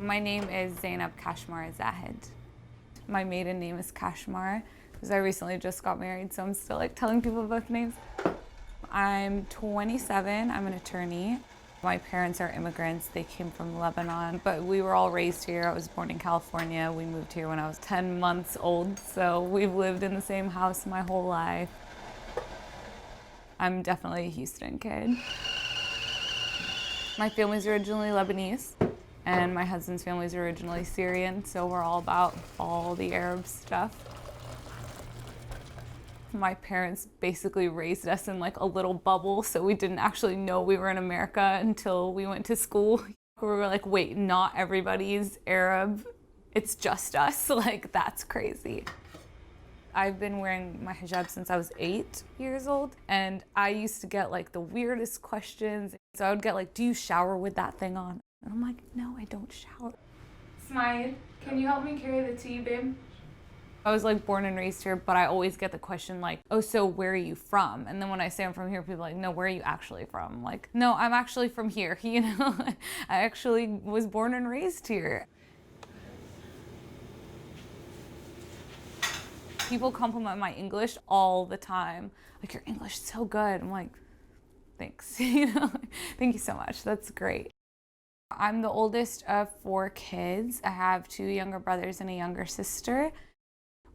My name is Zeinab Zahed. My maiden name is Kashmar because I recently just got married, so I'm still like telling people both names. I'm 27, I'm an attorney. My parents are immigrants, they came from Lebanon, but we were all raised here. I was born in California. We moved here when I was 10 months old, so we've lived in the same house my whole life. I'm definitely a Houston kid. My family's originally Lebanese, and my husband's family's originally Syrian, so we're all about all the Arab stuff. My parents basically raised us in like a little bubble, so we didn't actually know we were in America until we went to school. We were like, wait, not everybody's Arab, it's just us. Like, that's crazy. I've been wearing my hijab since I was 8 years old, and I used to get like the weirdest questions. So I would get like, do you shower with that thing on? And I'm like, no, I don't shower. Smile, can you help me carry the tea, babe? I was like born and raised here, but I always get the question like, oh, so where are you from? And then when I say I'm from here, people are like, no, where are you actually from? I'm like, no, I'm actually from here, you know? I actually was born and raised here. People compliment my English all the time. Like, your English is so good. I'm like, thanks, you know? Thank you so much, that's great. I'm the oldest of 4 kids. I have 2 younger brothers and a younger sister.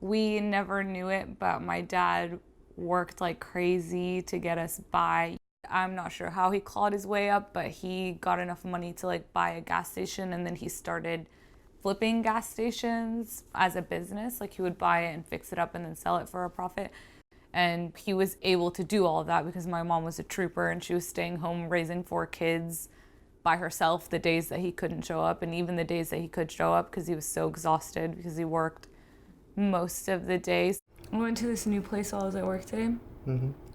We never knew it, but my dad worked like crazy to get us by. I'm not sure how he clawed his way up, but he got enough money to like buy a gas station, and then he started flipping gas stations as a business. Like, he would buy it and fix it up and then sell it for a profit. And he was able to do all of that because my mom was a trooper and she was staying home raising 4 kids by herself the days that he couldn't show up, and even the days that he could show up because he was so exhausted because he worked most of the days. I went to this new place while I was at work today.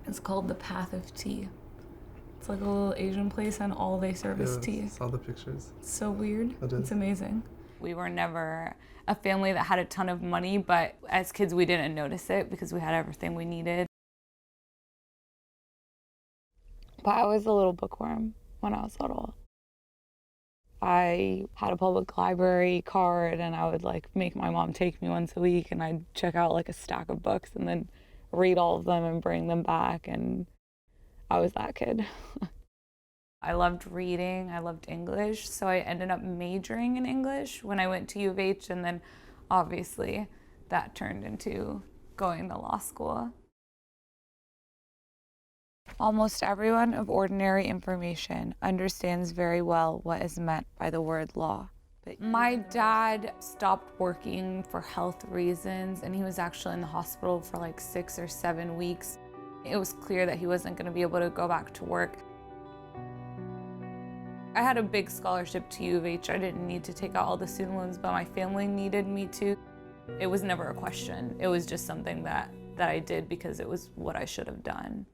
It's called the Path of Tea. It's like a little Asian place, and all they serve is tea. I saw the pictures. It's so weird. It's amazing. We were never a family that had a ton of money, but as kids we didn't notice it because we had everything we needed. But I was a little bookworm when I was little. I had a public library card, and I would like make my mom take me once a week, and I'd check out like a stack of books and then read all of them and bring them back, and I was that kid. I loved reading, I loved English, so I ended up majoring in English when I went to U of H, and then obviously that turned into going to law school. Almost everyone of ordinary information understands very well what is meant by the word law. But my dad stopped working for health reasons, and he was actually in the hospital for like 6 or 7 weeks. It was clear that he wasn't going to be able to go back to work. I had a big scholarship to U of H. I didn't need to take out all the student loans, but my family needed me to. It was never a question. It was just something that I did because it was what I should have done.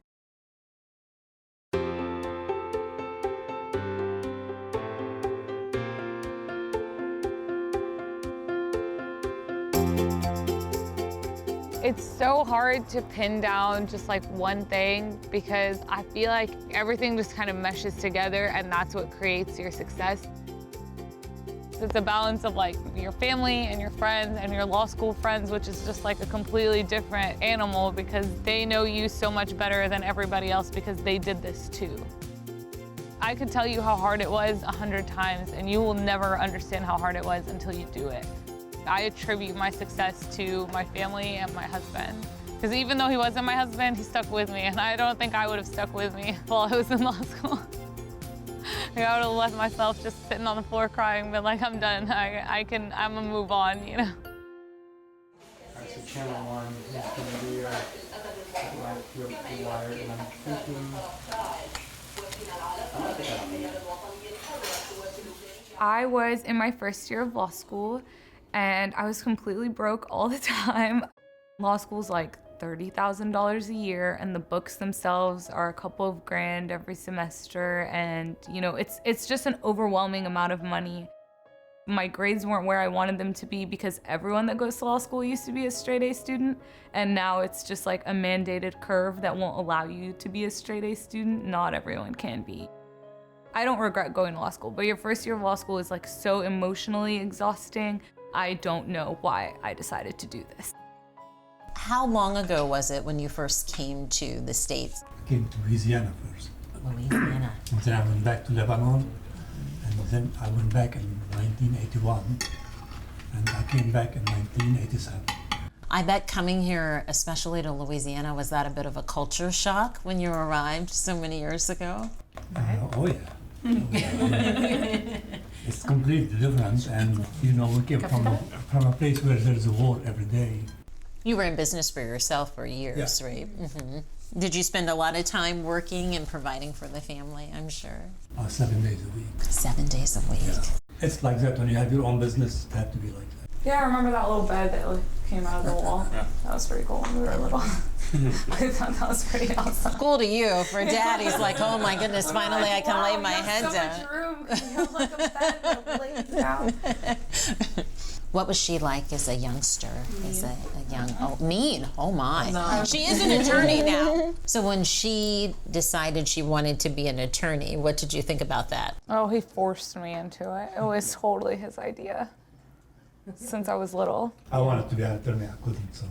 It's so hard to pin down just like one thing because I feel like everything just kind of meshes together, and that's what creates your success. It's a balance of like your family and your friends and your law school friends, which is just like a completely different animal because they know you so much better than everybody else because they did this too. I could tell you how hard it was 100 times, and you will never understand how hard it was until you do it. I attribute my success to my family and my husband. Because even though he wasn't my husband, he stuck with me, and I don't think I would have stuck with me while I was in law school. I would have left myself just sitting on the floor crying, but like, I'm done. I'm gonna move on, you know? All right, so channel 1 is gonna be your wire, and I'm thinking, I was in my first year of law school, and I was completely broke all the time. Law school's like $30,000 a year, and the books themselves are a couple of grand every semester, and you know, it's just an overwhelming amount of money. My grades weren't where I wanted them to be because everyone that goes to law school used to be a straight A student, and now it's just like a mandated curve that won't allow you to be a straight A student. Not everyone can be. I don't regret going to law school, but your first year of law school is like so emotionally exhausting. I don't know why I decided to do this. How long ago was it when you first came to the States? I came to Louisiana first. Louisiana. And then I went back to Lebanon, and then I went back in 1981, and I came back in 1987. I bet coming here, especially to Louisiana, was that a bit of a culture shock when you arrived so many years ago? Oh yeah. It's completely different, and you know, we came from a place where there's a war every day. You were in business for yourself for years, Yeah. right? Did you spend a lot of time working and providing for the family, I'm sure? 7 days a week. 7 days a week. Yeah. It's like that when you have your own business. It had to be like that. Yeah, I remember that little bed that like came out of the wall. That was pretty cool when we were little. I thought that was pretty awesome. Cool to you. For daddy's like, oh my goodness, finally I can lay my head so down. Much room. You have like a bed that lays down. What was she like as a youngster? As a young, mean, oh my. No. She is an attorney now. So when she decided she wanted to be an attorney, what did you think about that? Oh, he forced me into it. It was totally his idea since I was little. I wanted to be an attorney, I couldn't, so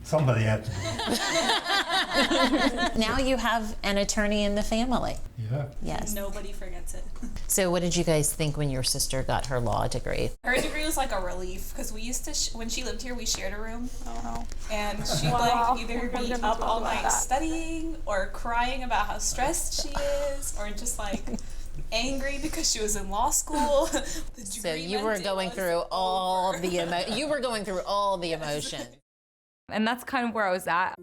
somebody had to do it. Now you have an attorney in the family. Yeah. Yes. Nobody forgets it. So what did you guys think when your sister got her law degree? Her degree was like a relief because we used to, when she lived here, we shared a room. Oh. And she'd Wow. like either We're be gonna up talk all about night that. studying or crying about how stressed she is or just like angry because she was in law school. The So degree you meant were it going was through all over. the emotion. And that's kind of where I was at.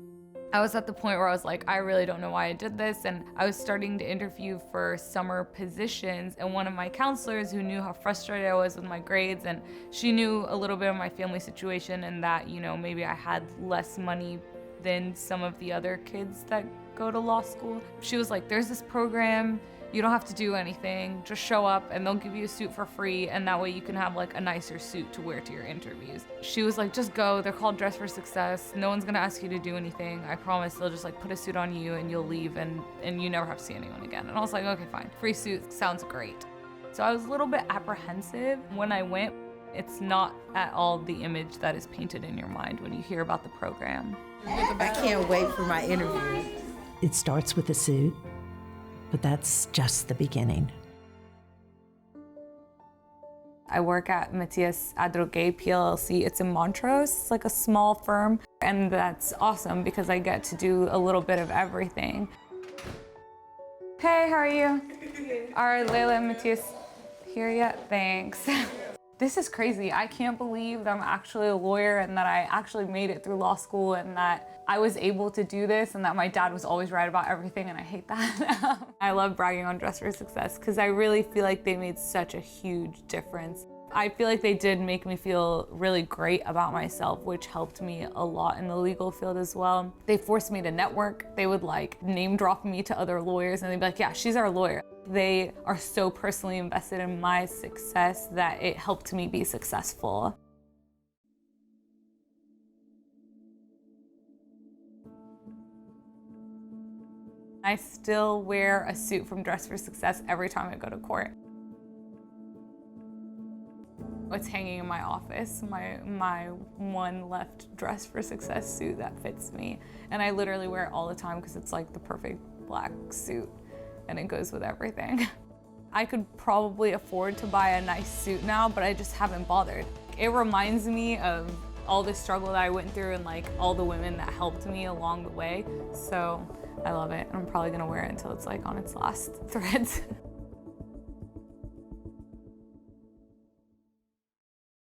I was at the point where I was like, I really don't know why I did this. And I was starting to interview for summer positions. And one of my counselors who knew how frustrated I was with my grades, and she knew a little bit of my family situation and that, you know, maybe I had less money than some of the other kids that go to law school. She was like, there's this program. You don't have to do anything, just show up and they'll give you a suit for free, and that way you can have like a nicer suit to wear to your interviews. She was like, just go, they're called Dress for Success. No one's gonna ask you to do anything. I promise they'll just like put a suit on you and you'll leave and you never have to see anyone again. And I was like, okay, fine, free suit sounds great. So I was a little bit apprehensive when I went. It's not at all the image that is painted in your mind when you hear about the program. I can't wait for my interview. It starts with a suit, but that's just the beginning. I work at Matthias Adrogué PLLC. It's in Montrose. It's like a small firm, and that's awesome because I get to do a little bit of everything. Hey, how are you? Are Layla and Matthias here yet? Thanks. This is crazy. I can't believe that I'm actually a lawyer and that I actually made it through law school and that I was able to do this and that my dad was always right about everything, and I hate that. I love bragging on Dress for Success because I really feel like they made such a huge difference. I feel like they did make me feel really great about myself, which helped me a lot in the legal field as well. They forced me to network. They would like name drop me to other lawyers and they'd be like, yeah, she's our lawyer. They are so personally invested in my success that it helped me be successful. I still wear a suit from Dress for Success every time I go to court. It's hanging in my office, my one left Dress for Success suit that fits me. And I literally wear it all the time because it's like the perfect black suit and it goes with everything. I could probably afford to buy a nice suit now, but I just haven't bothered. It reminds me of all the struggle that I went through and like all the women that helped me along the way. So I love it, and I'm probably gonna wear it until it's like on its last threads.